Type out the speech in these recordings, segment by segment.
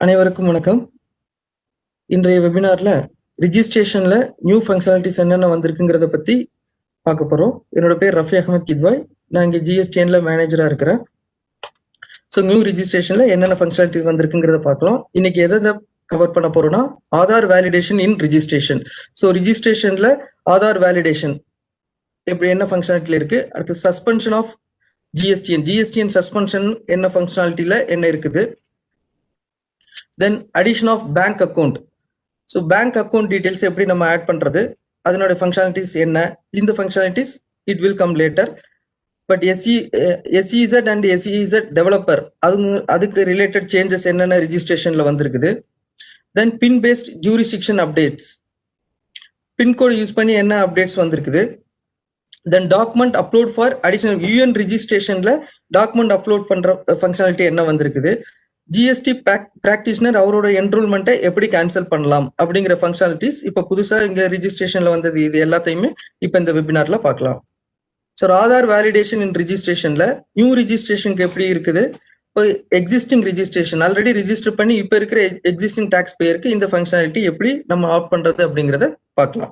அனைவருக்கும் வணக்கம். இன்றைய வெபினார்ல ரிஜிஸ்ட்ரேஷன்ல நியூ ஃபங்க்ஷனாலிட்டிஸ் என்னென்ன வந்திருக்குங்கிறத பத்தி பார்க்க போறோம். என்னோட பேர் ரஃபி அகமது கித்வாய். நான் இங்கே ஜிஎஸ்டிஎன்ல மேனேஜரா இருக்கிறேன். ஸோ நியூ ரிஜிஸ்ட்ரேஷன்ல என்னென்ன ஃபங்க்ஷனாலிட்டி வந்திருக்குங்கிறத பார்க்கலாம். இன்னைக்கு எதை கவர் பண்ண போறோம்னா ஆதார் வேலிடேஷன் இன் ரிஜிஸ்ட்ரேஷன். ஸோ ரிஜிஸ்ட்ரேஷன்ல ஆதார் வேலிடேஷன் எப்படி என்ன ஃபங்க்ஷனாலிட்டியில் இருக்கு, அடுத்து சஸ்பென்ஷன் ஆஃப் ஜிஎஸ்டிஎன் சஸ்பென்ஷன் என்ன ஃபங்க்ஷனாலிட்டியில என்ன இருக்குது, then addition of bank account. So bank account details எப்படி நம்ம ஆட் பண்றது, அதனுடைய ஃபங்க்ஷனாலிட்டிஸ் என்ன, இந்த functionalities it will come later. But SEZ and SEZ developer அதுக்கு ரிலேட்டட் சேஞ்சஸ் என்னென்ன ரிஜிஸ்ட்ரேஷன்ல வந்திருக்குது. Then pin based jurisdiction updates, pincode use பண்ணி என்ன அப்டேட்ஸ் வந்திருக்குது. Then document upload for additional UN ரிஜிஸ்ட்ரேஷன்ல டாக்குமெண்ட் அப்லோட் பண்ற ஃபங்க்ஷனாலிட்டி என்ன வந்திருக்குது. ஜிஎஸ்டி பிராக்டிஷனர் அவரோட என்ரோல்மெண்ட்டை எப்படி கேன்சல் பண்ணலாம் அப்படிங்கிற ஃபங்க்ஷனாலிட்டிஸ் இப்போ புதுசாக இங்கே ரிஜிஸ்ட்ரேஷன்ல வந்தது. இது எல்லாத்தையுமே இப்போ இந்த வெபினார்ல பார்க்கலாம். ஸோ ஆதார் வேலிடேஷன் இன் ரிஜிஸ்ட்ரேஷன்ல நியூ ரிஜிஸ்ட்ரேஷனுக்கு எப்படி இருக்குது, இப்போ எக்ஸிஸ்டிங் ரிஜிஸ்ட்ரேஷன் ஆல்ரெடி ரிஜிஸ்டர் பண்ணி இப்போ இருக்கிற எக்ஸிஸ்டிங் டாக்ஸ் பேருக்கு இந்த ஃபங்க்ஷனாலிட்டி எப்படி நம்ம ஆட் பண்றது அப்படிங்கிறத பார்க்கலாம்.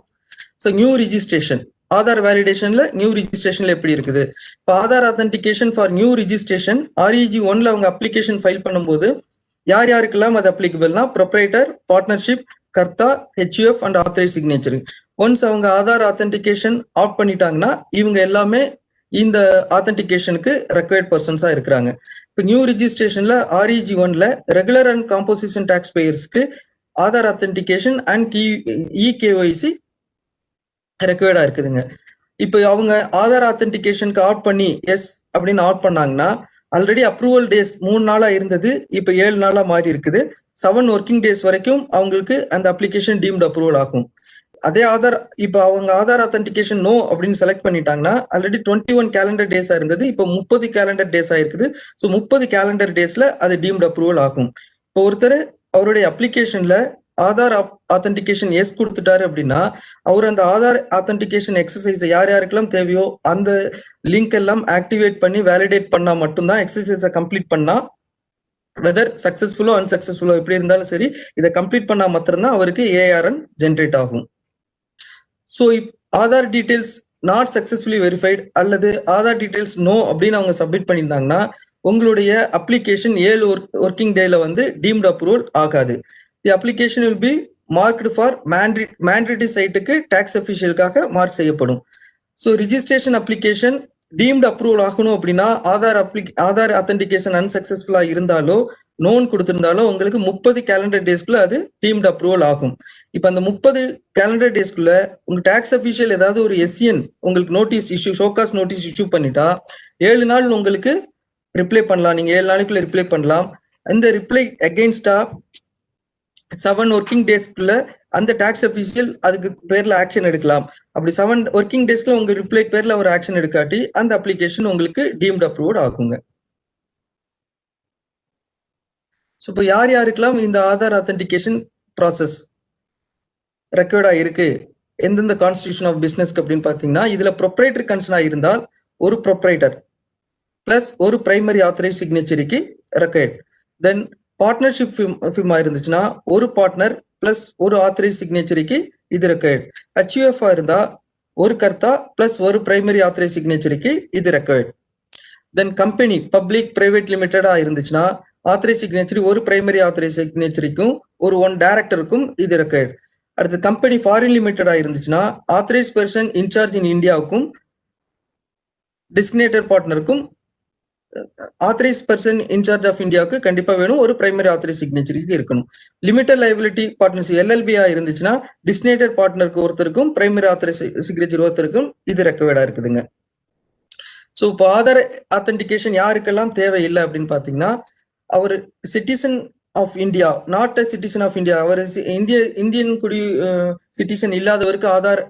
ஸோ நியூ ரிஜிஸ்ட்ரேஷன் ஆதார் வேலிடேஷன்ல நியூ ரிஜிஸ்ட்ரேஷன்ல எப்படி இருக்குது. இப்போ Aadhaar authentication for new registration REG 1ல அவங்க அப்ளிகேஷன் ஃபைல் பண்ணும்போது யார் யாருக்கெல்லாம் அது அப்ளிகபிள்னா proprietor, partnership, karta, HUF and authorise signature. Once அவங்க ஆதார் ஆத்தன்டிகேஷன் ஆட் பண்ணிட்டாங்கன்னா இவங்க எல்லாமே இந்த ஆத்தன்டிகேஷனுக்கு ரெக்வயர்ட் பர்சன்ஸா இருக்கிறாங்க. இப்போ நியூ ரிஜிஸ்ட்ரேஷன்ல REG 1ல ரெகுலர் அண்ட் காம்போசிஷன் டாக்ஸ் பேயர்ஸ்க்கு ஆதார் ஆத்தன்டிகேஷன் அண்ட் EKYC ரெக்வயர்டா இருக்குதுங்க. இப்போ அவங்க ஆதார் ஆத்தன்டிகேஷனுக்கு ஆட் பண்ணி எஸ் அப்படின்னு ஆட் பண்ணாங்கன்னா ஆல்ரெடி அப்ரூவல் டேஸ் 3 நாளா இருந்தது, இப்போ 7 நாளா மாறி இருக்குது. 7 ஒர்க்கிங் டேஸ் வரைக்கும் அவங்களுக்கு அந்த அப்ளிகேஷன் டீம்டு அப்ரூவல் ஆகும். அதே ஆதார் இப்போ அவங்க ஆதார் ஆத்தன்டிகேஷன் நோ அப்படின்னு செலக்ட் பண்ணிட்டாங்கன்னா ஆல்ரெடி 21 கேலண்டர் டேஸா இருந்தது, இப்போ 30 கேலண்டர் டேஸா இருக்குது. ஸோ 30 கேலண்டர் டேஸ்ல அது டீம்டு அப்ரூவல் ஆகும். இப்போ ஒருத்தர் அவருடைய அப்ளிகேஷன்ல ஆதார் ஆத்தன்டிகேஷன் எஸ் கொடுத்துட்டாரு அப்படின்னா அவர் அந்த ஆதார் ஆத்தன்டிகேஷன் எக்ஸசைஸ் யார் யாருக்கெல்லாம் தேவையோ அந்த லிங்க் எல்லாம் ஆக்டிவேட் பண்ணி வேலிடேட் பண்ணா மட்டும்தான் எக்ஸசைஸை கம்ப்ளீட் பண்ணா, வெதர் சக்சஸ்ஃபுல்லோ அன்சக்சஸ்ஃபுல்லோ எப்படி இருந்தாலும் சரி இதை கம்ப்ளீட் பண்ணா மாத்திரம்தான் அவருக்கு ARN ஜென்ரேட் ஆகும். So Aadhaar details not successfully verified அல்லது ஆதார் டீடைல்ஸ் நோ அப்படின்னு அவங்க சப்மிட் பண்ணியிருந்தாங்கன்னா உங்களுடைய அப்ளிகேஷன் 7 ஒர்க்கிங் டேல வந்து டீம்டு அப்ரூவல் ஆகாது. The application will be marked for mandatory சைட்டுக்கு டாக்ஸ் அஃபிஷியலுக்காக மார்க் செய்யப்படும். So registration application deemed approval ஆகணும் அப்படின்னா ஆதார் ஆத்தன்டிகேஷன் அன்சக்சஸ்ஃபுல்லா இருந்தாலோ நோன் கொடுத்திருந்தாலோ உங்களுக்கு 30 கேலண்டர் டேஸ்க்குள்ள அது டீம்டு அப்ரூவல் ஆகும். இப்போ அந்த 30 கேலண்டர் டேஸ்க்குள்ள உங்க டாக்ஸ் அஃபிஷியல் ஏதாவது ஒரு SCN உங்களுக்கு notice issue show cause notice issue பண்ணிட்டா 7 நாள் உங்களுக்கு ரிப்ளை பண்ணலாம். நீங்க 7 நாளைக்குள்ள ரிப்ளை பண்ணலாம். அந்த ரிப்ளை அகெயின்ஸ்டா 7 ஒர்க்கிங் டேஸ்க்குள்ள அந்த டாக்ஸ் அஃபிஷியல் அதுக்கு பேர்ல ஆக்ஷன் எடுக்கலாம். அப்படி 7 ஒர்க்கிங் டேஸ்க்குள்ள உங்க ரிப்ளை பேர்ல ஒரு ஆக்ஷன் எடுக்காட்டி அந்த அப்ளிகேஷன் உங்களுக்கு டீம்டு அப்ரூவ்ட் ஆகுங்க. ஸோ இப்போ யார் யாருக்கெல்லாம் இந்த ஆதார் ஆத்தன்டிகேஷன் ப்ராசஸ் ரெக்கார்டா இருக்கு, எந்தெந்த கான்ஸ்டிடியூஷன் ஆஃப் பிசினஸ்க்கு அப்படின்னு பார்த்தீங்கன்னா இதுல ப்ரொப்ரைட்டர் கன்சர்னா இருந்தால் ஒரு ப்ரொப்ரைட்டர் பிளஸ் ஒரு பிரைமரி ஆத்தரைஸ் சிக்னேச்சருக்கு ரெக்கார்ட். தென் பார்ட்னர்ஷிப் ஃபிர்மா இருந்துச்சுன்னா ஒரு பார்ட்னர் பிளஸ் ஒரு ஆத்தரைஸ் சிக்னேச்சருக்கு இது ரெக்கார்ட். HUF இருந்தா ஒரு கர்த்தா பிளஸ் ஒரு பிரைமரி ஆத்தரைஸ் சிக்னேச்சருக்கு இது record. Then company public private லிமிடெடா இருந்துச்சுன்னா ஆத்தரைஸ் சிக்னேச்சரி ஒரு பிரைமரி ஆத்தரைஸ் சிக்னேச்சரிக்கும் ஒரு 1 டைரக்டருக்கும் இது ரெக்கார்ட். அடுத்து கம்பெனி ஃபாரின் லிமிடெடா இருந்துச்சுன்னா ஆத்தரைஸ் பர்சன் இன்சார்ஜ் இன் இந்தியாவுக்கும் டிஸ்கினேட்டர் பார்ட்னருக்கும் ஆத்தரைஸ் பர்சன் இன்சார்ஜ் ஆஃப் இந்தியாவுக்கு கண்டிப்பா வேணும், ஒரு பிரைமரி ஆத்தரைஸ் சிக்னேச்சருக்கு இருக்கணும். லிமிடெட் லைபிலிட்டி பார்ட்னர்ஷிப் LLB இருந்துச்சுன்னா டிஸ்கினேட்டர் பார்ட்னருக்கு ஒருத்தருக்கும் பிரைமரி ஆத்தரைஸ் சிக்னேச்சர் ஒருத்தருக்கும் இது ரெக்கவர்டா இருக்குதுங்க. ஸோ இப்போ ஆதார் ஆத்தன்டிகேஷன் யாருக்கெல்லாம் தேவையில்லை அப்படின்னு பாத்தீங்கன்னா அவர் citizen of India, not a citizen of India, அவர் இந்தியன் குடி சிட்டிசன் இல்லாதவருக்கு ஆதார்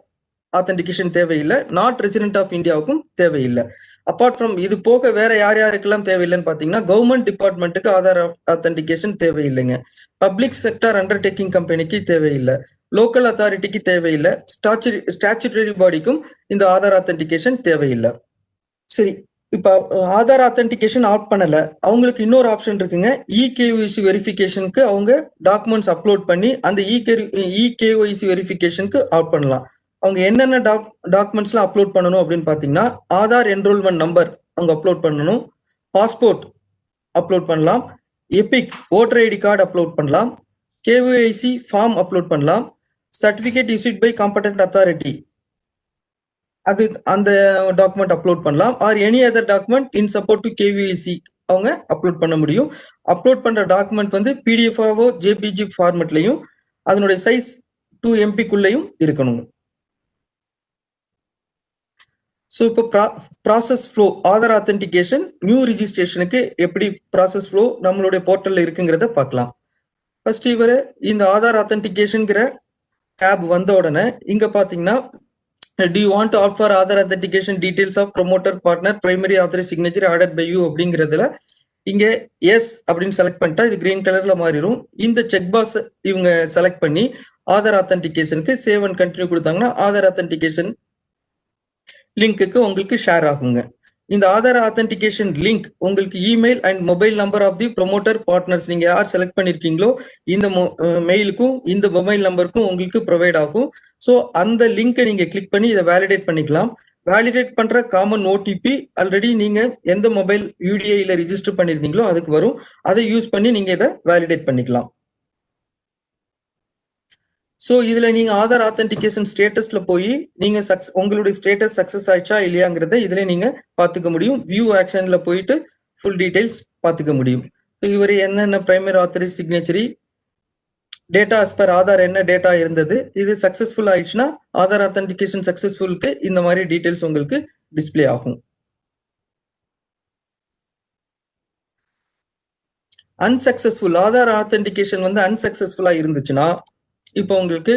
ஆத்தன்டிகேஷன் தேவையில்லை, நாட் ரெசிடென்ட் ஆஃப் இந்தியாவுக்கும் தேவையில்லை. அப்பார்ட் ஃப்ரம் இது போக வேற யார் யாருக்கெல்லாம் தேவையில்லைன்னு பாத்தீங்கன்னா கவர்மெண்ட் டிபார்ட்மெண்ட்டுக்கு ஆதார் ஆத்தன்டிகேஷன் தேவையில்லைங்க, பப்ளிக் செக்டர் அண்டர்டேக்கிங் கம்பெனிக்கு தேவையில்லை, லோக்கல் அத்தாரிட்டிக்கு தேவையில்லை, ஸ்டாச்சுட்டரி பாடிக்கும் இந்த ஆதார் ஆத்தன்டிகேஷன் தேவையில்லை. சரி, இப்போ ஆதார் ஆத்தென்டிகேஷன் ஆஃப் பண்ணல. அவங்களுக்கு இன்னொரு ஆப்ஷன் இருக்குங்க. இகேஒய்சி வெரிஃபிகேஷனுக்கு அவங்க டாக்குமெண்ட்ஸ் அப்லோட் பண்ணி அந்த இகேஒய்சி வெரிஃபிகேஷனுக்கு ஆஃப் பண்ணலாம். அவங்க என்னென்ன டாக்குமெண்ட்ஸ்லாம் அப்லோட் பண்ணணும் அப்படின்னு பார்த்தீங்கன்னா, ஆதார் என்ரோல்மெண்ட் நம்பர் அவங்க அப்லோட் பண்ணணும். பாஸ்போர்ட் அப்லோட் பண்ணலாம். EPIC voter ID card upload பண்ணலாம். கேஒய்சி ஃபார்ம் அப்லோட் பண்ணலாம். Certificate issued by competent authority அது அந்த டாக்குமெண்ட் அப்லோட் பண்ணலாம். Or any other document in support to KVIC அவங்க அப்லோட் பண்ண முடியும். அப்லோட் பண்ற டாக்குமெண்ட் வந்து பிடிஎஃபாவோ ஜேபிஜி ஃபார்மெட்லையும் அதனுடைய சைஸ் 2 MBக்குள்ளேயும் இருக்கணும். ஸோ இப்போ process flow Aadhaar authentication new ரிஜிஸ்ட்ரேஷனுக்கு எப்படி ப்ராசஸ் ஃப்ளோ நம்மளுடைய போர்ட்டலில் இருக்குங்கிறத பார்க்கலாம். ஃபர்ஸ்ட் இவர் இந்த ஆதார் ஆத்தென்டிகேஷனுங்கிற டேப் வந்த உடனே இங்க பார்த்தீங்கன்னா do you want to opt for Aadhaar authentication details of promoter partner primary authorized signature ordered by you அப்படிங்கிறதுல இங்க எஸ் அப்படின்னு செலக்ட் பண்ணிட்டா இது கிரீன் கலர்ல மாறிடும். இந்த செக் பாக்ஸ் இவங்க செலக்ட் பண்ணி ஆதார் ஆத்தென்டிகேஷனுக்கு சேவ் அண்ட் கண்டினியூ கொடுத்தாங்கன்னா ஆதார் ஆத்தென்டிகேஷன் லிங்க்குக்கு உங்களுக்கு ஷேர் ஆகுங்க. இந்த ஆதார் ஆத்தென்டிகேஷன் லிங்க் உங்களுக்கு email and mobile number of the promoter partners நீங்க யார் செலக்ட் பண்ணிருக்கீங்களோ இந்த மெயிலுக்கும் இந்த மொபைல் நம்பருக்கும் உங்களுக்கு ப்ரொவைட் ஆகும். ஸோ அந்த லிங்கை நீங்க கிளிக் பண்ணி இதை வேலிடேட் பண்ணிக்கலாம். வேலிடேட் பண்ற காமன் ஓடிபி ஆல்ரெடி நீங்க எந்த மொபைல் யூடிஐல ரிஜிஸ்டர் பண்ணிருந்தீங்களோ அதுக்கு வரும். அதை யூஸ் பண்ணி நீங்க இதை வேலிடேட் பண்ணிக்கலாம். ஸோ இதுல நீங்க ஆதார் ஆத்தென்டிகேஷன் ஸ்டேட்டஸ்ல போய் நீங்க உங்களுடைய ஸ்டேட்டஸ் சக்சஸ் ஆயிடுச்சா இல்லையாங்கிறத இதுல நீங்க பாத்துக்க முடியும். வியூ ஆக்ஷன்ல போயிட்டு ஃபுல் டீடைல்ஸ் பாத்துக்க முடியும். ஸோ இவர் என்னென்ன primary authorise signatory data as per Aadhaar என்ன டேட்டா இருந்தது இது சக்சஸ்ஃபுல் ஆயிடுச்சுன்னா ஆதார் ஆத்தென்டிகேஷன் சக்சஸ்ஃபுல்க்கு இந்த மாதிரி டீடைல்ஸ் உங்களுக்கு டிஸ்பிளே ஆகும். அன்சக்சஸ்ஃபுல் ஆதார் ஆத்தென்டிகேஷன் வந்து அன்சக்சஸ்ஃபுல்லா இருந்துச்சுன்னா இப்போ உங்களுக்கு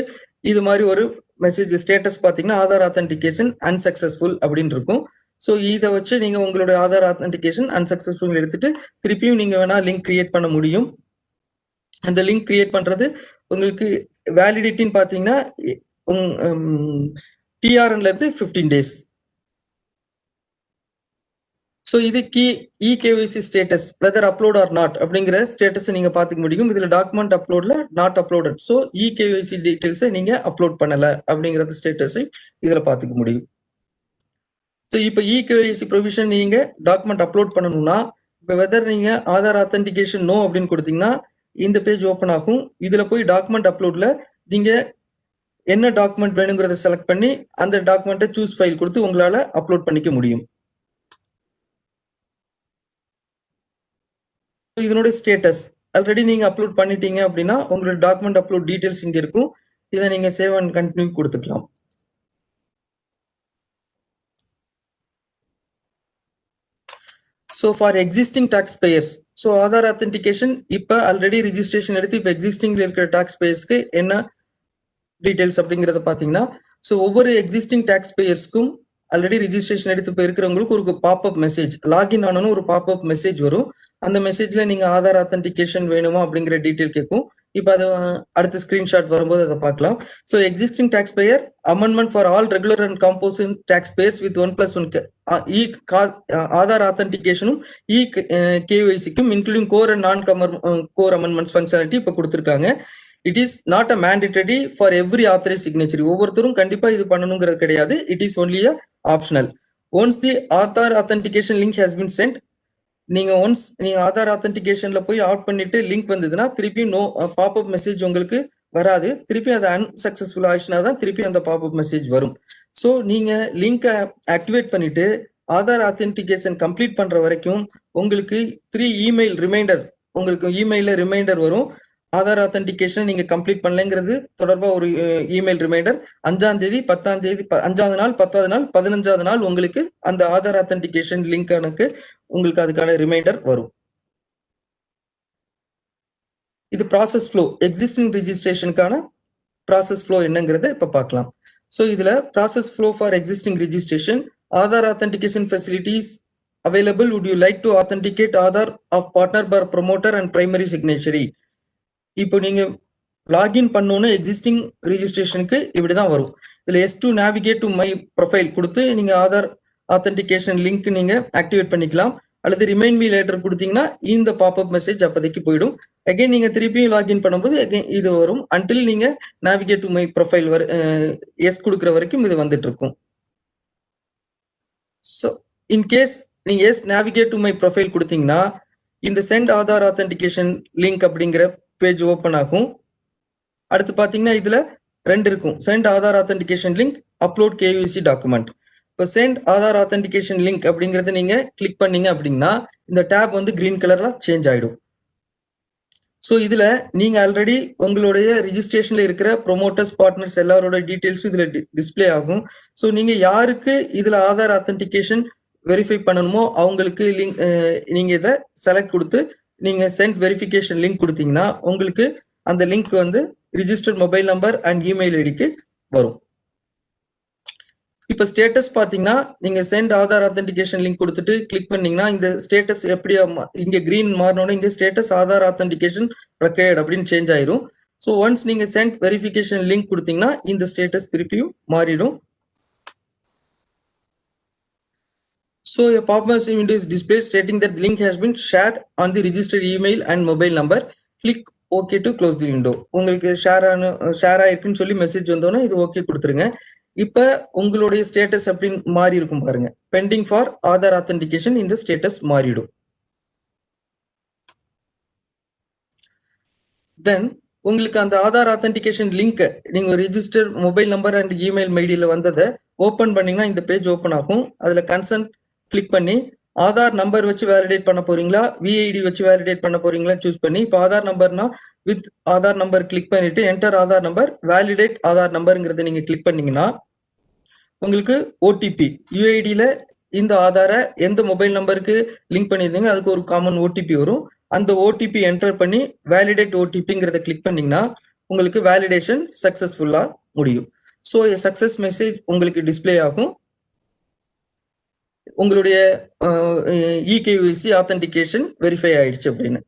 இது மாதிரி ஒரு மெசேஜ் ஸ்டேட்டஸ் பார்த்தீங்கன்னா ஆதார் ஆத்தென்டிகேஷன் அன்சக்சஸ்ஃபுல் அப்படின்னு இருக்கும். ஸோ இதை வச்சு நீங்க உங்களுடைய ஆதார் ஆத்தென்டிகேஷன் அன்சக்சஸ்ஃபுல் எடுத்துட்டு திருப்பியும் நீங்க வேணா லிங்க் கிரியேட் பண்ண முடியும். அந்த லிங்க் கிரியேட் பண்றது உங்களுக்கு வேலிடிட்டின்னு பார்த்தீங்கன்னா டிஆர்என்ல இருந்து 15 days. ஸோ இது eKYC status whether upload or not அப்படிங்கிற ஸ்டேட்டஸ் நீங்க பாத்துக்க முடியும். இதுல டாக்குமெண்ட் அப்லோட்ல நாட் அப்லோடட். ஸோ இகேஒய்சி டீடைல்ஸை நீங்க அப்லோட் பண்ணல அப்படிங்கறது ஸ்டேட்டஸை இதுல பாத்துக்க முடியும். ஸோ இப்போ இகேஒய்சி ப்ரொவிஷன் நீங்க டாக்குமெண்ட் அப்லோட் பண்ணணும்னா இப்போ வெதர் நீங்க ஆதார் ஆத்தென்டிகேஷன் நோ அப்படின்னு கொடுத்தீங்கன்னா இந்த பேஜ் ஓப்பன் ஆகும். இதுல போய் டாக்குமெண்ட் அப்லோட்ல நீங்க என்ன டாக்குமெண்ட் வேணுங்கிறத செலக்ட் பண்ணி அந்த டாக்குமெண்ட்டை சூஸ் ஃபைல் கொடுத்து உங்களால அப்லோட் பண்ணிக்க முடியும். இதனுடைய ஸ்டேட்டஸ் ஆல்ரெடி நீங்க அப்லோட் பண்ணிட்டீங்க அப்படின்னா உங்களோட டாக்குமெண்ட் அப்லோட் டீடைல்ஸ் இங்க இருக்கும். இதை நீங்க சேவ் அண்ட் கண்டினியூ கொடுத்துக்கலாம். So for existing tax payers so Aadhaar authentication இப்போ ஆல்ரெடி ரிஜிஸ்ட்ரேஷன் எடுத்து இப்போ எக்ஸிஸ்டிங்ல இருக்கிற டாக்ஸ் பேயர்ஸ்க்கு என்ன டீடைல்ஸ் அப்படிங்கிறத பார்த்தீங்கன்னா ஸோ ஒவ்வொரு எக்ஸிஸ்டிங் டாக்ஸ் பேயர்ஸ்க்கும் ஆல்ரெடி ரிஜிஸ்ட்ரேஷன் எடுத்து இப்போ இருக்கிறவங்களுக்கு ஒரு பாப்அப் மெசேஜ் லாகின் ஆனனும் ஒரு பாப்அப் மெசேஜ் வரும். அந்த மெசேஜ்ல நீங்க ஆதார் ஆத்தென்டிகேஷன் வேணுமா அப்படிங்கிற டீடைல் கேட்கும். இப்போ அது அடுத்த ஸ்கிரீன்ஷாட் வரும்போது அதை பார்க்கலாம். So existing tax payer amendment for all regular and composite tax payers with 1+1 Aadhaar ஆத்தென்டிகேஷனும் கேஒய்சிக்கும் including core and non core amendments functionality இப்போ கொடுத்துருக்காங்க. It is not a mandatory for every authorise signature. ஒவ்வொருத்தரும் கண்டிப்பா இது பண்ணணுங்கிறது கிடையாது. It is only a optional. Once the Aadhaar authentication link has been sent நீங்க ஆதார் ஆத்தென்டிகேஷன்ல போய் ஆட் பண்ணிட்டு லிங்க் வந்ததுன்னா திருப்பி நோ பாப்அப் மெசேஜ் உங்களுக்கு வராது. திருப்பி அது அன்சக்சஸ்ஃபுல் ஆயிடுச்சுன்னா தான் திருப்பி அந்த பாப்அப் மெசேஜ் வரும். ஸோ நீங்க லிங்கை ஆக்டிவேட் பண்ணிட்டு ஆதார் ஆத்தென்டிகேஷன் கம்ப்ளீட் பண்ற வரைக்கும் உங்களுக்கு 3 இமெயில் ரிமைண்டர் உங்களுக்கு இமெயில ரிமைண்டர் வரும். ஆதார் ஆத்தென்டிகேஷன் நீங்க கம்ப்ளீட் பண்ணலங்கிறது தொடர்பா ஒரு இமெயில் ரிமைண்டர் 5ஆம் தேதி 10ஆம் தேதி 5வது நாள் 10வது நாள் 15வது நாள் உங்களுக்கு அந்த ஆதார் ஆத்தென்டிகேஷன் லிங்க் உங்களுக்கு அதுக்கான ரிமைண்டர் வரும். இது ப்ராசஸ் ஃப்ளோ எக்ஸிஸ்டிங் ரிஜிஸ்ட்ரேஷனுக்கான ப்ராசஸ் ஃப்ளோ என்னங்கிறத இப்ப பார்க்கலாம். ஸோ இதுல process flow for existing registration Aadhaar authentication facilities available. Would you like to authenticate Aadhaar of partner by promoter and primary signatory? இப்போ நீங்க லாகின் பண்ணோன்னு எக்ஸிஸ்டிங் ரிஜிஸ்ட்ரேஷனுக்கு இப்படிதான் வரும். இதுல S2 navigate to my profile கொடுத்து நீங்க ஆத்தென்டிகேஷன் லிங்க் நீங்க ஆக்டிவேட் பண்ணிக்கலாம். அல்லது ரிமைண்ட் மீ லேட்டர் கொடுத்தீங்கன்னா இந்த பாப்அப் மெசேஜ் அப்போதைக்கு போயிடும். அகைன் நீங்க திருப்பியும் லாகின் பண்ணும்போது அகைன் இது வரும். அன்டில் நீங்க நேவிகேட் டு மை ப்ரொஃபைல் எஸ் கொடுக்குற வரைக்கும் இது வந்துட்டு இருக்கும். ஸோ இன்கேஸ் நீங்க எஸ் நேவிகேட் டு மை ப்ரொஃபைல் கொடுத்தீங்கன்னா இந்த சென்ட் ஆதார் ஆத்தென்டிகேஷன் லிங்க் அப்படிங்கிற பேஜ் ஓப்பன் ஆகும். அடுத்து பார்த்தீங்கன்னா இதுல 2 இருக்கும். Send Aadhaar authentication link, upload KYC document. இப்போ சென்ட் ஆதார் ஆத்தென்டிகேஷன் லிங்க் அப்படிங்கறத நீங்க கிளிக் பண்ணீங்க அப்படின்னா இந்த டேப் வந்து கிரீன் கலர்ல சேஞ்ச் ஆயிடும். ஸோ இதுல நீங்க ஆல்ரெடி உங்களுடைய ரிஜிஸ்ட்ரேஷன்ல இருக்கிற ப்ரொமோட்டர்ஸ், பார்ட்னர்ஸ் எல்லாரோட டீடைல்ஸும் இதுல டிஸ்பிளே ஆகும். ஸோ நீங்க யாருக்கு இதுல ஆதார் ஆத்தென்டிகேஷன் வெரிஃபை பண்ணணுமோ அவங்களுக்கு லிங்க் நீங்க இதை செலக்ட் கொடுத்து நீங்க சென்ட் வெரிஃபிகேஷன் லிங்க் கொடுத்தீங்கன்னா உங்களுக்கு அந்த லிங்க் வந்து registered mobile number and email ஐடிக்கு வரும். இப்போ ஸ்டேட்டஸ் பார்த்தீங்கன்னா நீங்க சென்ட் ஆதார் ஆத்தென்டிகேஷன் லிங்க் கொடுத்துட்டு கிளிக் பண்ணீங்கன்னா இந்த ஸ்டேட்டஸ் எப்படி இங்க கிரீன் மாறினோட இங்க ஸ்டேட்டஸ் ஆதார் ஆத்தென்டிகேஷன் ரெக்கையர்ட் அப்படின்னு சேஞ்ச் ஆயிரும். ஸோ ஒன்ஸ் நீங்க சென்ட் வெரிஃபிகேஷன் லிங்க் கொடுத்தீங்கன்னா இந்த ஸ்டேட்டஸ் திருப்பியும் மாறிடும். So a pop-up window is displayed stating that the link has been shared on the registered email and mobile number. Click OK to close the window. உங்களுக்கு share ஆயிருக்குன்னு சொல்லி message வந்தோன்னா இது okay கொடுத்துருங்க. இப்போ உங்களுடைய ஸ்டேட்டஸ் அப்படின்னு மாறி இருக்கும் பாருங்க. பெண்டிங் ஃபார் ஆதார் ஆத்தென்டிகேஷன் இந்த ஸ்டேட்டஸ் மாறிடும். தென் உங்களுக்கு அந்த ஆதார் ஆத்தென்டிகேஷன் லிங்க் நீங்க register mobile number and email ஐடியில வந்ததை ஓப்பன் பண்ணீங்கன்னா இந்த பேஜ் ஓப்பன் ஆகும். அதுல கன்சர்ன் கிளிக் பண்ணி ஆதார் நம்பர் வச்சு வேலிடேட் பண்ண போறீங்களா, விஐடி வச்சு வேலிடேட் பண்ண போறீங்களா சூஸ் பண்ணி, இப்போ ஆதார் நம்பர்னா வித் ஆதார் நம்பர் கிளிக் பண்ணிட்டு enter Aadhaar number, validate Aadhaar நம்பருங்கிறத நீங்க கிளிக் பண்ணீங்கன்னா உங்களுக்கு ஓடிபி யுஐடியில இந்த ஆதாரை எந்த மொபைல் நம்பருக்கு லிங்க் பண்ணியிருந்தீங்க அதுக்கு ஒரு காமன் ஓடிபி வரும். அந்த ஓடிபி என்டர் பண்ணி வேலிடேட் ஓடிபிங்கிறத கிளிக் பண்ணீங்கன்னா உங்களுக்கு வேலிடேஷன் சக்சஸ்ஃபுல்லா முடியும். ஸோ சக்சஸ் மெசேஜ் உங்களுக்கு டிஸ்பிளே ஆகும். உங்களுடைய இகேவிசி ஆத்தென்டிகேஷன் வெரிஃபை ஆயிடுச்சு அப்படின்னு.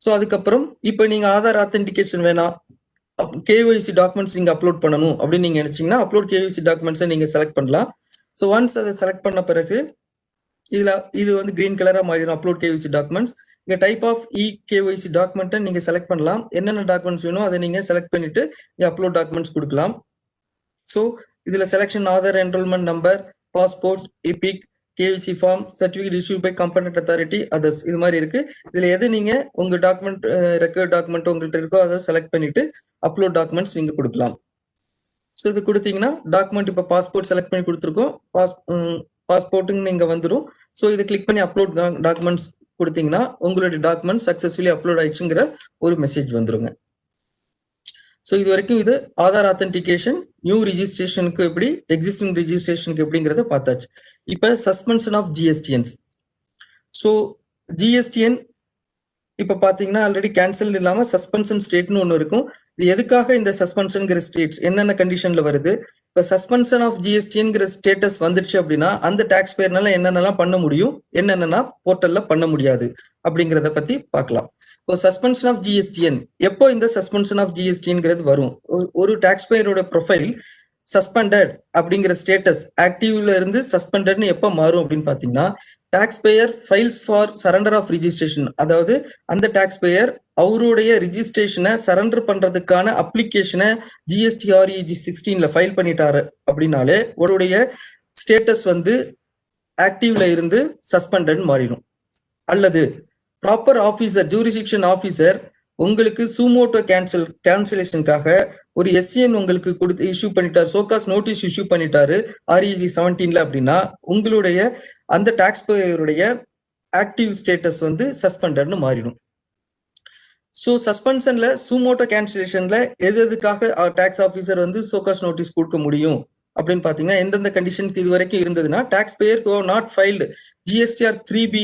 ஸோ அதுக்கப்புறம் இப்போ நீங்க ஆதார் ஆத்தென்டிகேஷன் வேணாம், கேஒய்சி டாக்குமெண்ட்ஸ் நீங்க அப்லோட் பண்ணணும் அப்படின்னு நீங்க நினைச்சீங்கன்னா அப்லோட் கேஒய்சி டாக்குமெண்ட்ஸை நீங்க செலக்ட் பண்ணலாம். ஸோ ஒன்ஸ் அதை செலக்ட் பண்ண பிறகு இது வந்து கிரீன் கலரா மாறிடும் அப்லோட் கேஒய்சி டாக்குமெண்ட்ஸ். இங்க டைப் ஆஃப் கேஒய்சி டாக்குமெண்ட்டை நீங்க செலக்ட் பண்ணலாம். என்னென்ன டாக்குமெண்ட்ஸ் வேணும் அதை நீங்க செலக்ட் பண்ணிட்டு அப்லோட் டாக்குமெண்ட்ஸ் கொடுக்கலாம். ஸோ இதுல selection Aadhaar enrollment number, passport, EPIC, KYC form, certificate issue by competent authority, others இது மாதிரி இருக்கு. இதுல எது நீங்க உங்க டாக்குமெண்ட் ரெக்கார்ட் டாக்குமெண்ட் உங்கள்கிட்ட இருக்கோ அதை செலக்ட் பண்ணிட்டு அப்லோட் டாக்குமெண்ட்ஸ் நீங்க கொடுக்கலாம். ஸோ இது கொடுத்தீங்கன்னா டாக்குமெண்ட் இப்போ பாஸ்போர்ட் செலக்ட் பண்ணி கொடுத்துருக்கோம், பாஸ்போர்ட்டுங்க நீங்க வந்துடும். ஸோ இதை கிளிக் பண்ணி அப்லோட் டாக்குமெண்ட்ஸ் கொடுத்தீங்கன்னா உங்களுடைய டாக்குமெண்ட் சக்சஸ்ஃபுல்லி அப்லோட் ஆயிடுச்சுங்கிற ஒரு மெசேஜ் வந்துருங்க. ஸோ இது வரைக்கும் இது ஆதார் ஆத்தென்டிகேஷன் நியூ ரிஜிஸ்ட்ரேஷனுக்கு எப்படி, எக்ஸிஸ்டிங் ரிஜிஸ்ட்ரேஷனுக்கு எப்படிங்கிறத பார்த்தாச்சு. இப்போ சஸ்பென்ஷன் ஆஃப் ஜிஎஸ்டிஎன்ஸ். ஸோ ஜிஎஸ்டிஎன் இப்போ பார்த்தீங்கன்னா ஆல்ரெடி கேன்சல் இல்லாமல் சஸ்பென்ஷன் ஸ்டேட்னு ஒன்று இருக்கும். இது எதுக்காக இந்த சஸ்பென்ஷன்கிற ஸ்டேட்ஸ் என்னென்ன கண்டிஷன்ல வருது, இப்போ சஸ்பென்ஷன் ஆஃப் ஜிஎஸ்டிங்கிற ஸ்டேட்டஸ் வந்துடுச்சு அப்படின்னா அந்த டாக்ஸ் பேர்னால என்னென்னலாம் பண்ண முடியும், என்னென்னா போர்ட்டல்ல பண்ண முடியாது அப்படிங்கிறத பத்தி பார்க்கலாம். இப்போ சஸ்பென்ஷன் ஆஃப் ஜிஎஸ்டிஎன் எப்போ இந்த சஸ்பென்ஷன் ஆஃப் ஜிஎஸ்டிங்கிறது வரும், ஒரு டாக்ஸ் பேயரோட ப்ரொஃபைல் சஸ்பெண்டட் அப்படிங்கிற ஸ்டேட்டஸ் ஆக்டிவ்ல இருந்து சஸ்பெண்டட்னு எப்போ மாறும் அப்படின்னு பார்த்தீங்கன்னா tax payer files for surrender of registration, அதாவது அந்த டாக்ஸ் பேயர் அவருடைய ரிஜிஸ்ட்ரேஷனை சரண்டர் பண்றதுக்கான அப்ளிகேஷனை ஜிஎஸ்டிஆர்இஜி 16ல ஃபைல் பண்ணிட்டாரு அப்படின்னாலே அவருடைய ஸ்டேட்டஸ் வந்து ஆக்டிவ்ல இருந்து சஸ்பெண்டட் மாறிடும். அல்லது ப்ராப்பர் ஆஃபீஸர், ஜூரிஸ்டிக்ஷன் ஆஃபீஸர் உங்களுக்கு சூமோட்டோ கேன்சலேஷனுக்காக ஒரு எஸ்சிஎன் உங்களுக்கு கொடுத்து இஷ்யூ பண்ணிட்டாரு, சோகாஸ் நோட்டீஸ் இஷ்யூ பண்ணிட்டாரு ஆர்இஜி 17ல அப்படின்னா உங்களுடைய அந்த டாக்ஸ் பேயருடைய ஆக்டிவ் ஸ்டேட்டஸ் வந்து சஸ்பெண்டட்னு மாறிடும். ஸோ சஸ்பென்ஷன்ல சூமோட்டோ கேன்சலேஷன்ல எதுக்காக டாக்ஸ் ஆஃபீஸர் வந்து சோகாஸ் நோட்டீஸ் கொடுக்க முடியும் அப்படின்னு பாத்தீங்கன்னா எந்தெந்த கண்டிஷனுக்கு இது வரைக்கும் இருந்ததுன்னா tax payer not filed GSTR 3B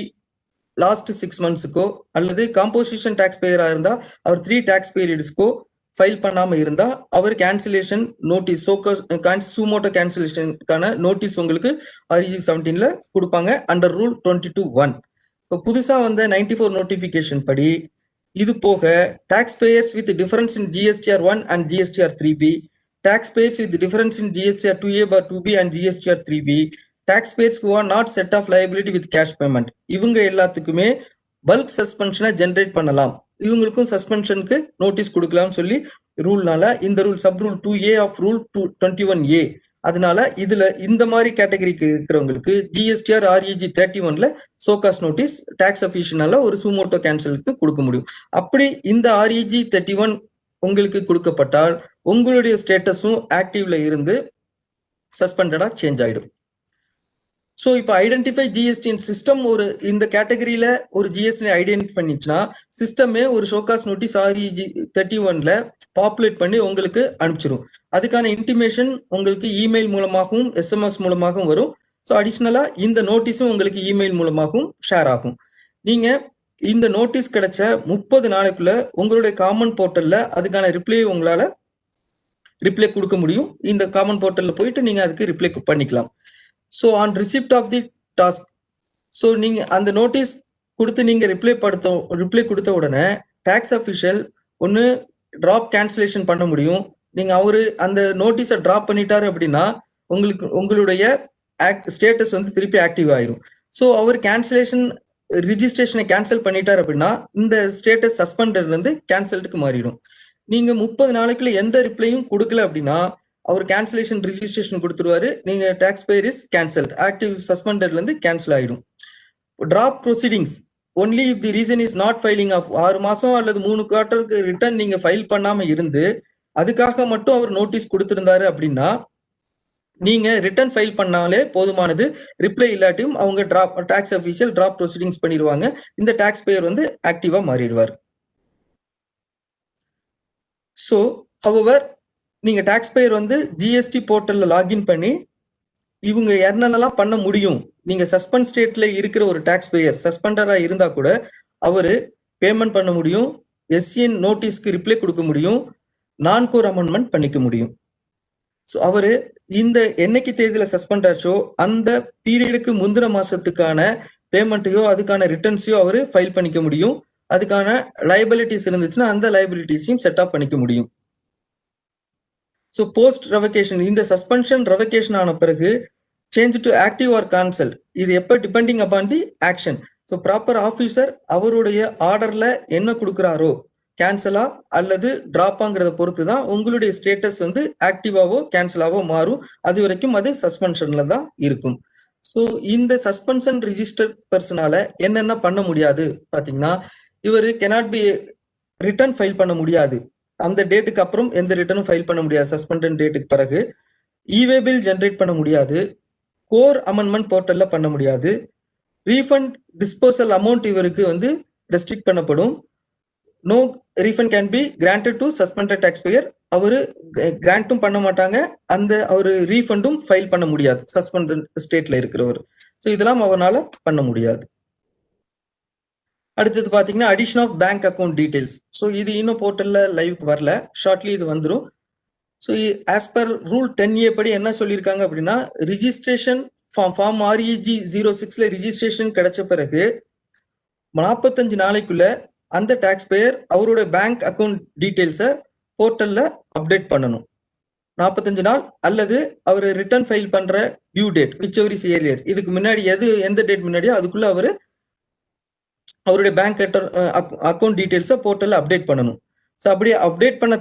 last 6 மந்த்ஸுக்கோ அல்லது காம்போசிஷன் டாக்ஸ் பேயராக இருந்தா அவர் 3 டாக்ஸ் பீரியட்ஸ்க்கோ ஃபைல் பண்ணாம இருந்தா அவர் கேன்சலேஷன் நோட்டீஸ் சூமோட்டோ கேன்சலேஷனுக்கான நோட்டீஸ் உங்களுக்கு ஆர்இஜி 17ல கொடுப்பாங்க அண்டர் ரூல் 22(1). இப்போ புதுசா வந்த 94 நோட்டிபிகேஷன் படி இது போக tax payers with difference in GSTR 1 and GSTR 3B, taxpayers with difference in GSTR 2A bar 2B and GSTR 3B, tax payers who are not set off liability with cash payment இவங்க எல்லாத்துக்குமே bulk சஸ்பென்ஷனை generate பண்ணலாம். இவங்களுக்கும் சஸ்பென்ஷனுக்கு notice கொடுக்கலாம்னு சொல்லி ரூல்னால இந்த rule sub rule 2A of rule 21A. அதனால இதுல இந்த மாதிரி கேட்டகரிக்கு இருக்கிறவங்களுக்கு ஜிஎஸ்டிஆர் REG 31ல சோகாஸ் நோட்டீஸ் டாக்ஸ் அஃபிஷியனால ஒரு சுமோட்டோ கேன்சலுக்கு கொடுக்க முடியும். அப்படி இந்த REG 31 உங்களுக்கு கொடுக்கப்பட்டால் உங்களுடைய ஸ்டேட்டஸும் ஆக்டிவ்ல இருந்து சஸ்பெண்டடா சேஞ்ச் ஆயிடும். ஸோ இப்போ ஐடென்டிஃபை ஜிஎஸ்டி சிஸ்டம் ஒரு இந்த கேட்டகரியில ஒரு ஜிஎஸ்டி ஐடென்டிஃபை பண்ணிச்சுன்னா சிஸ்டமே ஒரு ஷோகாஸ் நோட்டீஸ் REG 31ல பாப்புலேட் பண்ணி உங்களுக்கு அனுப்பிச்சிடும். அதுக்கான இன்டிமேஷன் உங்களுக்கு இமெயில் மூலமாகவும் SMS மூலமாகவும் வரும். ஸோ அடிஷ்னலா இந்த நோட்டீஸும் உங்களுக்கு இமெயில் மூலமாகவும் ஷேர் ஆகும். நீங்க இந்த நோட்டீஸ் கிடைச்ச 30 நாளைக்குள்ள உங்களுடைய காமன் போர்ட்டல்ல அதுக்கான ரிப்ளை கொடுக்க முடியும். இந்த காமன் போர்ட்டல்ல போயிட்டு நீங்க அதுக்கு ரிப்ளை பண்ணிக்கலாம். So on receipt of the task, so நீங்க அந்த நோட்டீஸ் கொடுத்து நீங்க ரிப்ளை கொடுத்த உடனே டாக்ஸ் அஃபிஷியல் ஒன்று டிராப் கேன்சலேஷன் பண்ண முடியும். நீங்க அந்த நோட்டீஸை டிராப் பண்ணிட்டாரு அப்படின்னா உங்களுடைய ஸ்டேட்டஸ் வந்து திருப்பி ஆக்டிவ் ஆயிரும். ஸோ அவர் ரிஜிஸ்ட்ரேஷனை கேன்சல் பண்ணிட்டாரு அப்படின்னா இந்த ஸ்டேட்டஸ் சஸ்பெண்டட்ல இருந்து கேன்சல்டுக்கு மாறிடும். நீங்க 30 நாளைக்குள்ள எந்த ரிப்ளையும் கொடுக்கல அப்படின்னா அவர் கேன்சலேஷன் ரிஜிஸ்ட்ரேஷன் கொடுத்துருவாரு. நீங்க tax payer is cancelled, active சஸ்பெண்டட்ல இருந்து கேன்சல் ஆயிடும். Drop proceedings only if the reason is not filing of 6 மாசம் அல்லது 3 குவார்ட்டருக்கு ரிட்டர்ன் நீங்க ஃபைல் பண்ணாம இருந்து அதுக்காக மட்டும் அவர் நோட்டீஸ் கொடுத்திருந்தாரு அப்படின்னா நீங்க ரிட்டர்ன் ஃபைல் பண்ணாலே போதுமானது. ரிப்ளை இல்லாட்டியும் அவங்க டாக்ஸ் அஃபிஷியல் டிராப் ப்ரொசீடிங்ஸ் பண்ணிடுவாங்க. இந்த டாக்ஸ் பேயர் வந்து ஆக்டிவா மாறிடுவார். ஸோ ஹவவர் நீங்க டாக்ஸ் பேயர் வந்து ஜிஎஸ்டி போர்ட்டல்ல லாகின் பண்ணி இவங்க என்னென்னலாம் பண்ண முடியும். நீங்க சஸ்பெண்ட் ஸ்டேட்ல இருக்கிற ஒரு டாக்ஸ் பேயர் சஸ்பெண்டரா இருந்தா கூட அவரு பேமெண்ட் பண்ண முடியும், SCN நோட்டீஸ்க்கு ரிப்ளை கொடுக்க முடியும், நான் கோர் அமெண்ட்மெண்ட் பண்ணிக்க முடியும். ஸோ அவரு இந்த என்னைக்கு தேதியில சஸ்பெண்ட் ஆச்சோ அந்த பீரியடுக்கு முந்தின மாசத்துக்கான பேமெண்ட்டையோ அதுக்கான ரிட்டர்ன்ஸையோ அவரு ஃபைல் பண்ணிக்க முடியும். அதுக்கான லைபிலிட்டிஸ் இருந்துச்சுன்னா அந்த லைபிலிட்டிஸையும் செட் ஆஃப் பண்ணிக்க முடியும். ஸோ போஸ்ட் ரெவகேஷன், இந்த சஸ்பென்ஷன் ரெவகேஷன் ஆன பிறகு change to active or cancel, இது எப்போ depending upon the action. So proper officer அவருடைய ஆர்டர்ல என்ன கொடுக்குறாரோ கேன்சலா அல்லது டிராப்பாங்கிறத பொறுத்து தான் உங்களுடைய ஸ்டேட்டஸ் வந்து ஆக்டிவாவோ கேன்சலாவோ மாறும். அது வரைக்கும் அது சஸ்பென்ஷன்ல தான் இருக்கும். ஸோ இந்த சஸ்பென்ஷன் ரிஜிஸ்டர் பர்சனால என்னென்ன பண்ண முடியாது பார்த்தீங்கன்னா இவர் கெனாட் பி ரிட்டர்ன் ஃபைல் பண்ண முடியாது. அந்த டேட்டுக்கு அப்புறம் எந்த ரிட்டர்னும் ஃபைல் பண்ண முடியாது. சஸ்பெண்டட் டேட்டுக்கு பிறகு இவே பில் ஜென்ரேட் பண்ண முடியாது. கோர் அமெண்ட்மெண்ட் போர்ட்டல்ல பண்ண முடியாது. ரீஃபண்ட் டிஸ்போசல் அமௌண்ட் இவருக்கு வந்து ரெஸ்ட்ரிக்ட் பண்ணப்படும். No refund can be granted to suspended tax payer. அவரு கிராண்டும் பண்ண மாட்டாங்க, அவரு ரீஃபண்டும் ஃபைல் பண்ண முடியாது சஸ்பெண்டட் ஸ்டேட்ல இருக்கிறவர். ஸோ இதெல்லாம் அவரால் பண்ண முடியாது. அடுத்தது பார்த்தீங்கன்னா addition of bank account details. So இது இன்னும் போர்ட்டல்ல லைவ்க்கு வரல, ஷார்ட்லி இது வந்துடும். So as per rule 10A படி என்ன சொல்லியிருக்காங்க அப்படின்னா ரிஜிஸ்ட்ரேஷன் ஃபார்ம் REG 06ல ரிஜிஸ்ட்ரேஷன் கிடைச்ச பிறகு 45 நாளைக்குள்ள அந்த டாக்ஸ் பேயர் அவரோட பேங்க் அக்கௌண்ட் டீடைல்ஸை போர்ட்டல்ல அப்டேட் பண்ணணும். 45 நாள் அல்லது அவர் ரிட்டர்ன் ஃபைல் பண்ற due date whichever is earlier, இதுக்கு முன்னாடி எந்த டேட் முன்னாடியோ அதுக்குள்ள அவருடைய பேங்க் அக்கௌண்ட் டீடைல்ஸை போர்ட்டல்ல அப்டேட் பண்ணணும். ஸோ அப்படி அப்டேட் பண்ண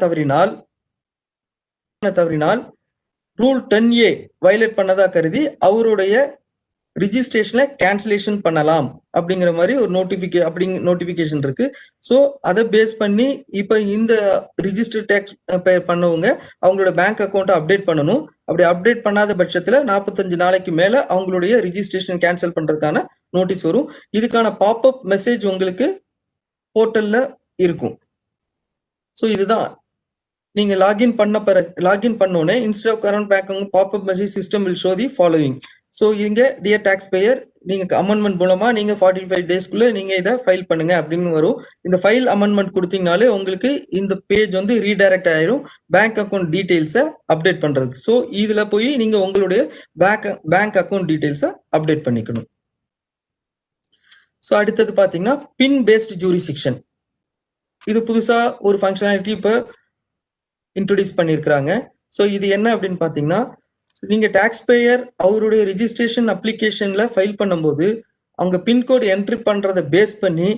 தவறினால் ரூல் 10A வயலேட் பண்ணதா கருதி அவருடைய ரிஜிஸ்ட்ரேஷனை கேன்சலேஷன் பண்ணலாம் அப்படிங்கிற மாதிரி ஒரு நோட்டிஃபிகேஷன் இருக்கு. ஸோ அதை பேஸ் பண்ணி இப்போ இந்த ரிஜிஸ்டர் டேக்ஸ் பண்ணவங்க அவங்களோட பேங்க் அக்கௌண்ட்டை அப்டேட் பண்ணணும். அப்படி அப்டேட் பண்ணாத பட்சத்தில் 45 நாளைக்கு மேல அவங்களுடைய ரிஜிஸ்ட்ரேஷன் கேன்சல் பண்றதுக்கான நோட்டீஸ் வரும். இதுக்கான பாப்அப் மெசேஜ் உங்களுக்கு போர்ட்டல்ல இருக்கும். ஸோ இதுதான் நீங்க லாகின் பண்ணோன்னே instead of current bank popup message system will show the following. So இங்க டியர் டாக்ஸ் பேயர் நீங்க அமெண்ட்மெண்ட் மூலமா நீங்க 45 டேஸ்க்குள்ள நீங்க இதை ஃபைல் பண்ணுங்க அப்படின்னு வரும். இந்த ஃபைல் அமெண்ட்மெண்ட் கொடுத்தீங்கனாலே உங்களுக்கு இந்த பேஜ் வந்து ரீடைரக்ட் ஆயிரும் பேங்க் அக்கௌண்ட் டீடைல்ஸை அப்டேட் பண்றதுக்கு. ஸோ இதுல போய் நீங்க உங்களுடைய பேங்க் அக்கௌண்ட் டீடைல்ஸை அப்டேட் பண்ணிக்கணும். ஸோ அடுத்தது பார்த்தீங்கன்னா பின் பேஸ்ட் ஜூரிஸ்டிக்ஷன். இது புதுசா ஒரு ஃபங்க்ஷனாலிட்டி இப்போ இன்ட்ரோடியூஸ் பண்ணியிருக்கிறாங்க. ஸோ இது என்ன அப்படின்னு பார்த்தீங்கன்னா நீங்க டாக்ஸ் பேயர் அவருடைய ரிஜிஸ்ட்ரேஷன் அப்ளிகேஷன்ல ஃபைல் பண்ணும்போது அவங்க பின்கோடு என்ட்ரி பண்றதை பேஸ் பண்ணி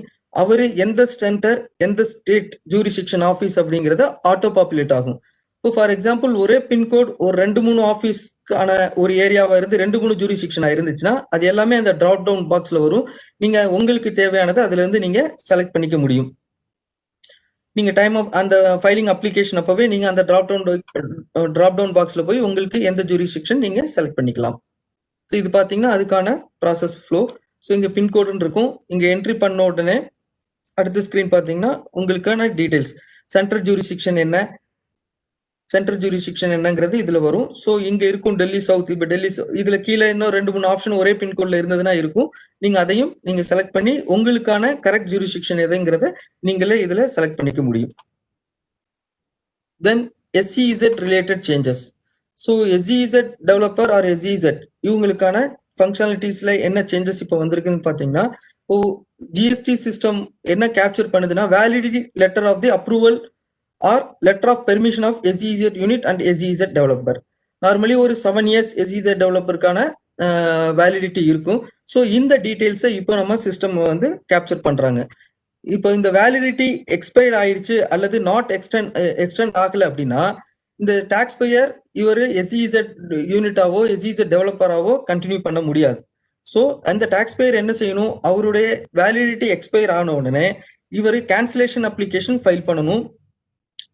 அவரு எந்த சென்டர் எந்த ஸ்டேட் ஜூரிஸ்டிக்ஷன் ஆஃபீஸ் அப்படிங்கறத ஆட்டோ பாப்புலேட் ஆகும். இப்போ ஃபார் எக்ஸாம்பிள் ஒரே பின்கோட் ஒரு 2-3 ஆஃபீஸ்க்கான ஒரு ஏரியாவா இருந்து 2-3 ஜூரிஸ்டிக்ஷனா இருந்துச்சுன்னா அது எல்லாமே அந்த டிராப் டவுன் பாக்ஸ்ல வரும். நீங்க உங்களுக்கு தேவையானதை அதுல இருந்து நீங்க செலக்ட் பண்ணிக்க முடியும். நீங்க டைம் ஆஃப் அந்த ஃபைலிங் அப்ளிகேஷன் அப்பவே நீங்க அந்த டிராப் டவுன் பாக்ஸ்ல போய் உங்களுக்கு எந்த ஜூரிஸ்டிக்ஷன் நீங்க செலக்ட் பண்ணிக்கலாம். ஸோ இது பார்த்தீங்கன்னா அதுக்கான ப்ராசஸ் ஃப்ளோ. ஸோ இங்கே பின்கோடுன்னு இருக்கும். இங்கே என்ட்ரி பண்ண உடனே அடுத்த ஸ்க்ரீன் பார்த்தீங்கன்னா உங்களுக்கான டீடைல்ஸ் சென்ட்ரல் ஜூரிஸ்டிக்ஷன் என்னங்கிறது இதில் வரும். ஸோ இங்கே இருக்கும் டெல்லி சவுத். இப்போ டெல்லி இதில் கீழே இன்னும் 2-3 ஆப்ஷன் ஒரே பின்கோடில் இருந்ததுன்னா இருக்கும். நீங்கள் அதையும் நீங்கள் செலக்ட் பண்ணி உங்களுக்கான கரெக்ட் ஜூரிஸ்டிக்ஷன் எதுங்கிறத நீங்களே இதில் செலக்ட் பண்ணிக்க முடியும். Then SEZ related changes. So SEZ developer or SEZ இவங்களுக்கான ஃபங்க்ஷனாலிட்டிஸ்ல என்ன சேஞ்சஸ் இப்போ வந்திருக்குன்னு பார்த்தீங்கன்னா, இப்போ ஜிஎஸ்டி சிஸ்டம் என்ன கேப்சர் பண்ணுதுன்னா validity letter of the approval or letter of permission of SEZ unit and SEZ developer. Normally ஒரு 7 இயர்ஸ் SEZ டெவலப்பருக்கான வேலிடிட்டி இருக்கும். ஸோ இந்த டீட்டெயில்ஸை இப்போ நம்ம சிஸ்டம் வந்து கேப்சர் பண்றாங்க. இப்போ இந்த வேலிடிட்டி எக்ஸ்பயர்ட் ஆயிருச்சு அல்லது நாட் எக்ஸ்டெண்ட் ஆகல அப்படின்னா இந்த டாக்ஸ் பேயர் இவர் SEZ யூனிட்டாவோ SEZ டெவலப்பராவோ கண்டினியூ பண்ண முடியாது. ஸோ அந்த டாக்ஸ் பேயர் என்ன செய்யணும், அவருடைய வேலிடிட்டி எக்ஸ்பயர் ஆன உடனே இவர் கேன்சலேஷன் அப்ளிகேஷன் ஃபைல் பண்ணணும்.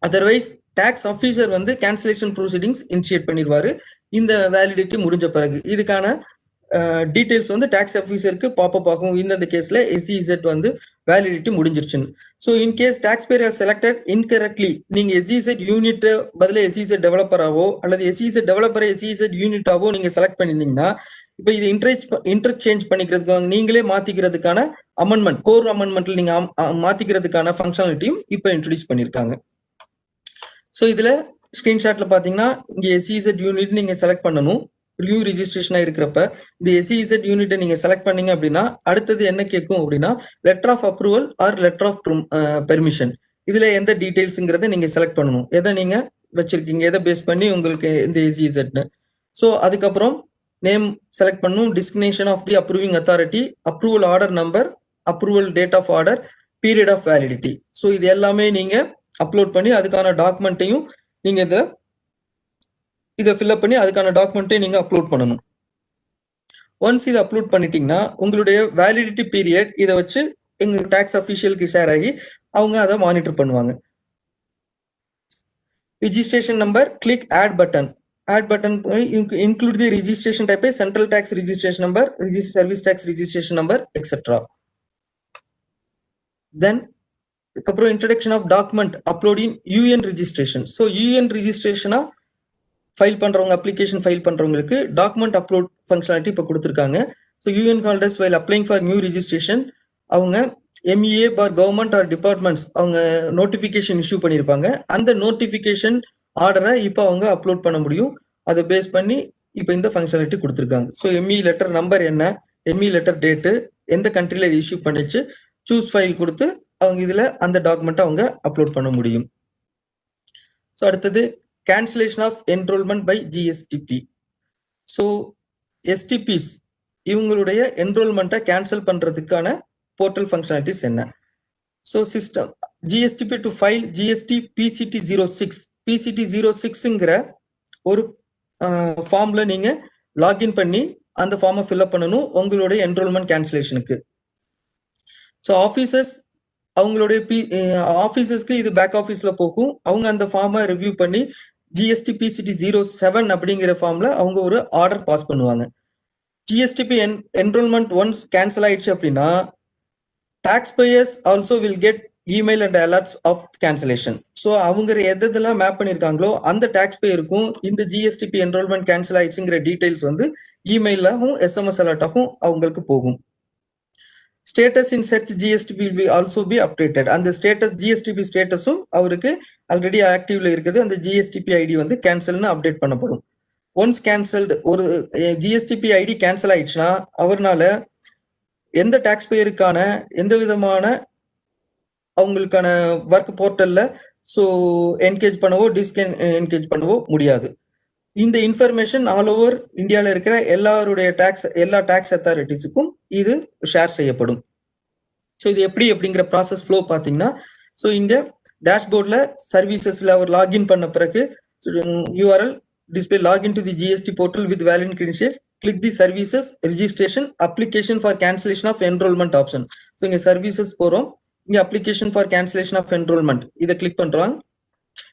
அதர்வைஸ் டாக்ஸ் ஆஃபீஸர் வந்து கேன்சலேஷன் ப்ரொசீடிங்ஸ் இனிஷியேட் பண்ணிடுவாரு இந்த வேலிடிட்டி முடிஞ்ச பிறகு. இதுக்கான டீடைல்ஸ் வந்து டாக்ஸ் ஆஃபீஸருக்கு பாப்அப் ஆகும். இந்த கேஸ்ல SEZ வந்து வேலிடிட்டி முடிஞ்சிருச்சுன்னு. So in case tax payer selected incorrectly நீங்க SEZ யூனிட் பதில SEZ டெவலப்பராவோ அல்லது SEZ டெவலப்பரை SEZ யூனிட்டாவோ நீங்க செலக்ட் பண்ணியிருந்தீங்கன்னா இப்போ இது இன்டர்சேஞ்ச் பண்ணிக்கிறதுக்கு நீங்களே மாத்திக்கிறதுக்கான அமெண்ட்மெண்ட் கோர் அமெண்ட்மெண்ட்ல நீங்க மாத்திக்கிறதுக்கான ஃபங்க்ஷனாலிட்டியும் இப்போ இன்ட்ரடியூஸ் பண்ணியிருக்காங்க. ஸோ இதுல ஸ்கிரீன்ஷாட்ல பாத்தீங்கன்னா இங்க SEZ யூனிட் நீங்க செலக்ட் பண்ணணும். நியூ ரிஜிஸ்ட்ரேஷனா இருக்கிறப்ப இந்த SEZ யூனிட்டை நீங்க செலக்ட் பண்ணீங்க அப்படின்னா அடுத்தது என்ன கேட்கும் அப்படின்னா letter of approval or letter of permission. இதுல எந்த டீடைல்ஸ்ங்கிறத நீங்க செலக்ட் பண்ணணும், எதை நீங்க வச்சிருக்கீங்க, எதை பேஸ் பண்ணி உங்களுக்கு இந்த SEZன்னு. ஸோ அதுக்கப்புறம் நேம் செலக்ட் பண்ணணும், destination of the approving authority, approval order number, approval date of order, period of validity. So இது எல்லாமே நீங்க அப்லோட் பண்ணி அதுக்கான டாக்குமெண்ட்டையும் நீங்க இதை ஃபில்அப் பண்ணி அதுக்கான டாக்குமெண்ட்டையும் நீங்க அப்லோட் பண்ணணும். ஒன்ஸ் இதை அப்லோட் பண்ணிட்டீங்கன்னா உங்களுடைய வேலிடிட்டி பீரியட் இதை வச்சு எங்க டாக்ஸ் அஃபீஷியலுக்கு ஷேர் ஆகி அவங்க அதை மானிட்டர் பண்ணுவாங்க. Registration number, click add button. Add button include the registration type central tax registration number, service tax registration number etcetera. Then அதுக்கப்புறம் introduction of document uploading UN registration. So UN ரிஜிஸ்ட்ரேஷனா file பண்றவங்க application file பண்றவங்களுக்கு document upload functionality இப்போ கொடுத்துருக்காங்க. So UN holders while applying for new registration அவங்க MEA for government or departments அவங்க notification issue பண்ணியிருப்பாங்க. அந்த நோட்டிஃபிகேஷன் ஆர்டரை இப்போ அவங்க அப்லோட் பண்ண முடியும். அதை பேஸ் பண்ணி இப்போ இந்த ஃபங்க்ஷனாலிட்டி கொடுத்துருக்காங்க. ஸோ ME லெட்டர் நம்பர் என்ன, ME லெட்டர் டேட்டு, எந்த கண்ட்ரியில் இது இஷ்யூ பண்ணிச்சு, சூஸ் ஃபைல் கொடுத்து அவங்க இதில் அந்த டாக்குமெண்ட்டை அவங்க அப்லோட் பண்ண முடியும். ஸோ அடுத்தது cancellation of enrollment by GSTP. So STPs இவங்களுடைய என்ரோல்மெண்ட்டை கேன்சல் பண்றதுக்கான போர்ட்டல் ஃபங்க்ஷனாலிட்டிஸ் என்ன. So system GSTP to file GST PCT06 PCT06ங்கிற ஒரு ஃபார்ம்ல நீங்க லாகின் பண்ணி அந்த ஃபார்மை ஃபில்அப் பண்ணணும் உங்களுடைய என்ரோல்மெண்ட் கேன்சலேஷனுக்கு. ஸோ ஆஃபீஸர்ஸ் அவங்களுடைய ஆஃபீஸர்ஸ்க்கு இது பேக் ஆஃபீஸ்ல போகும். அவங்க அந்த ஃபார்மை ரிவ்யூ பண்ணி GST PCT07 அப்படிங்கிற ஃபார்ம்ல அவங்க ஒரு ஆர்டர் பாஸ் பண்ணுவாங்க. GSTP என்ரோல்மெண்ட் ஒன்ஸ் கேன்சல் ஆயிடுச்சு அப்படின்னா tax payers also will get email and alerts of cancellation. So அவங்க எதெல்லாம் மேப் பண்ணியிருக்காங்களோ அந்த டாக்ஸ் பேயருக்கும் இந்த GSTP என்ரோல்மெண்ட் கேன்சல் ஆயிடுச்சுங்கிற டீடைல்ஸ் வந்து இமெயிலாகவும் SMS அலர்ட்டாகவும் அவங்களுக்கு போகும். Status in search GSTP will be also be updated. அந்த ஸ்டேட்டஸ் GSTP ஸ்டேட்டஸும் அவருக்கு ஆல்ரெடி ஆக்டிவ்ல இருக்குது. அந்த GSTP ஐடி வந்து கேன்சல்னு அப்டேட் பண்ணப்படும். ஒன்ஸ் கேன்சல்டு ஒரு GSTP ஐடி கேன்சல் ஆயிடுச்சுன்னா அவர்னால எந்த டாக்ஸ் பேயருக்கான எந்த விதமான அவங்களுக்கான ஒர்க் போர்ட்டல்ல ஸோ என்கேஜ் பண்ணவோ என்கேஜ் பண்ணவோ முடியாது. இந்த இன்ஃபர்மேஷன் ஆல் ஓவர் இந்தியாவில் இருக்கிற எல்லா டாக்ஸ் அத்தாரிட்டிஸுக்கும் இது ஷேர் செய்யப்படும். ஸோ இது எப்படி அப்படிங்கிற ப்ராசஸ் ஃப்ளோ பார்த்தீங்கன்னா, ஸோ இங்கே டேஷ்போர்டில் சர்வீசஸில் அவர் லாகின் பண்ண பிறகு URL display login to the GST portal with valid credentials, click the services registration application for cancellation of enrollment option. ஸோ இங்கே சர்வீசஸ் போகிறோம், இங்கே application for cancellation of enrollment இதை கிளிக் பண்ணுறோம்.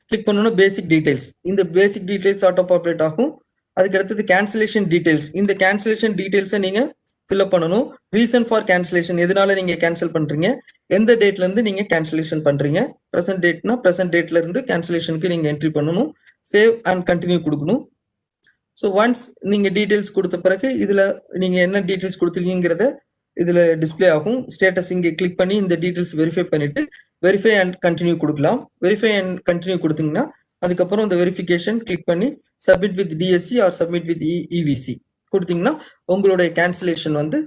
கிளிக் பண்ணணும் பேசிக் டீடைல்ஸ், இந்த பேசிக் டீடைல்ஸ் ஆட்டோ பாப்புலேட் ஆகும். அதுக்கு அடுத்தது கேன்சலேஷன் டீடைல்ஸ், இந்த கேன்சலேஷன் டீடைல்ஸை நீங்கள் ஃபில்அப் பண்ணணும். ரீசன் ஃபார் கேன்சலேஷன், எதனால நீங்கள் கேன்சல் பண்ணுறீங்க, எந்த டேட்லேருந்து நீங்கள் கேன்சலேஷன் பண்ணுறீங்க, ப்ரெசென்ட் டேட்னா ப்ரெசென்ட் டேட்லேருந்து கேன்சலேஷனுக்கு நீங்கள் என்ட்ரி பண்ணணும். சேவ் அண்ட் கண்டினியூ கொடுக்கணும். ஸோ ஒன்ஸ் நீங்கள் டீட்டெயில்ஸ் கொடுத்த பிறகு இதில் நீங்கள் என்ன டீட்டெயில்ஸ் கொடுத்துருக்கீங்கிறத இதில் டிஸ்பிளே ஆகும். ஸ்டேட்டஸ் இங்கே கிளிக் பண்ணி இந்த டீட்டெயில்ஸ் வெரிஃபை பண்ணிவிட்டு வெரிஃபை அண்ட் கண்டினியூ கொடுக்கலாம். வெரிஃபை அண்ட் கண்டினியூ கொடுத்தீங்கன்னா அதுக்கப்புறம் இந்த வெரிஃபிகேஷன் கிளிக் பண்ணி submit with DSC or submit with EVC கொடுத்தீங்கன்னா உங்களுடைய கேன்சலேஷன் வந்து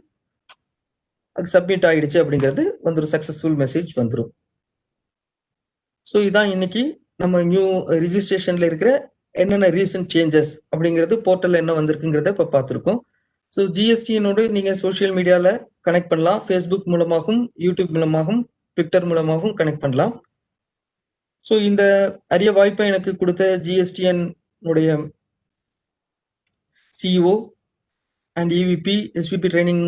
சப்மிட் ஆகிடுச்சு அப்படிங்கிறது வந்துடும், சக்ஸஸ்ஃபுல் மெசேஜ் வந்துடும். ஸோ இதான் இன்னைக்கு நம்ம நியூ ரிஜிஸ்ட்ரேஷனில் இருக்கிற என்னென்ன ரீசன்ட் சேஞ்சஸ் அப்படிங்கிறது போர்ட்டலில் என்ன வந்திருக்குங்கிறத இப்போ பார்த்துருக்கோம். ஸோ ஜிஎஸ்டியினோடு நீங்கள் சோஷியல் மீடியாவில் கனெக்ட் பண்ணலாம். ஃபேஸ்புக் மூலமாகவும் யூடியூப் மூலமாகவும் ட்விட்டர் மூலமாகவும் கனெக்ட் பண்ணலாம். ஸோ இந்த அரிய வாய்ப்பை எனக்கு கொடுத்த ஜிஎஸ்டிஎன் உடைய CEO and EVP, SVP training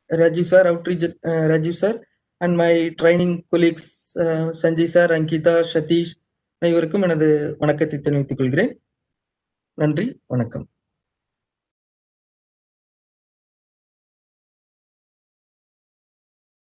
Rajiv sir, outreach Rajiv sir, and my training colleagues Sanjay sir, Ankita, Satish, அனைவருக்கும் எனது வணக்கத்தை தெரிவித்துக் கொள்கிறேன். நன்றி, வணக்கம்.